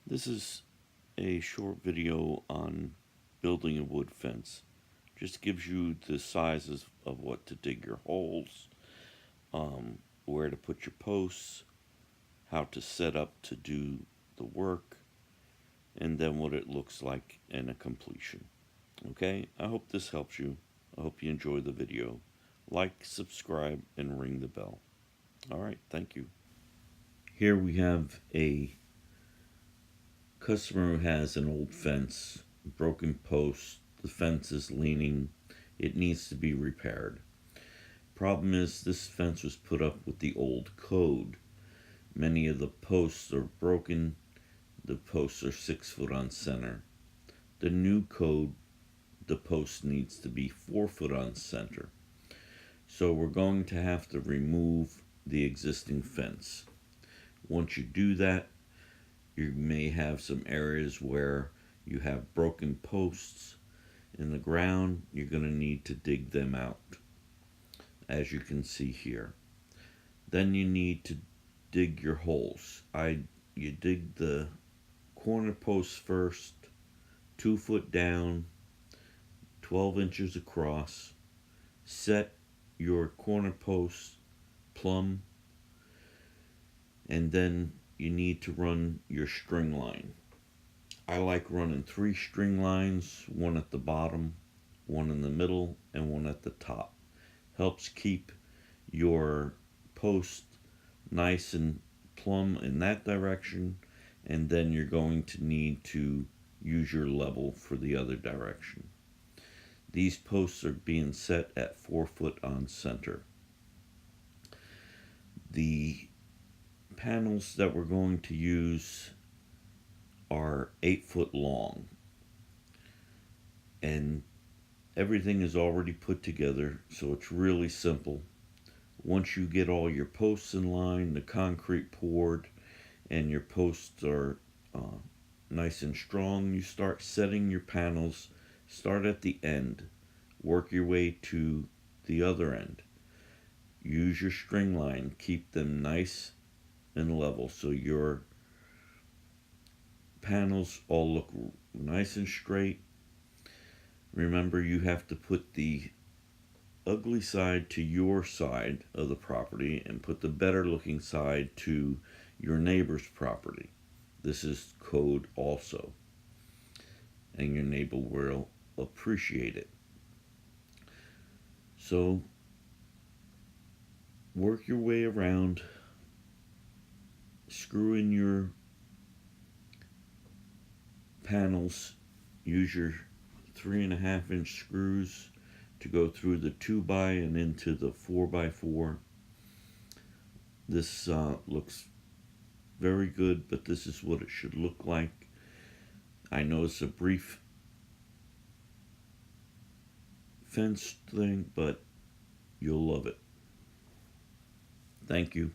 This is a short video on building a wood fence. Just gives you the sizes of what to dig your holes, where to put your posts, how to set up to do the work, and then what it looks like in a completion. Okay, I hope this helps you. I hope you enjoy the video. Like, subscribe, and ring the bell. Alright, thank you. Here we have a customer who has an old fence, broken post, the fence is leaning, it needs to be repaired. Problem is, this fence was put up with the old code. Many of the posts are broken, the posts are 6 foot on center. The new code, the post needs to be 4 foot on center. So we're going to have to remove the existing fence. Once you do that, you may have some areas where you have broken posts in the ground. You're going to need to dig them out, as you can see here. Then you need to dig your holes. You dig the corner posts first, 2 foot down, 12 inches across. Set your corner posts plumb, and then you need to run your string line. I like running 3 string lines, one at the bottom, one in the middle, and one at the top. Helps keep your post nice and plumb in that direction, and then you're going to need to use your level for the other direction. These posts are being set at 4 foot on center. The panels that we're going to use are 8 foot long, and everything is already put together, so it's really simple. Once you get all your posts in line, the concrete poured, and your posts are nice and strong, you start setting your panels. Start at the end, work your way to the other end. Use your string line, keep them nice and level so your panels all look nice and straight. Remember, you have to put the ugly side to your side of the property and put the better looking side to your neighbor's property. This is code also, and your neighbor will appreciate it. So work your way around, screw in your panels, use your 3.5 inch screws to go through the 2x and into the 4x4. This looks very good, but this is what it should look like. I know it's a brief fence thing, but you'll love it. Thank you.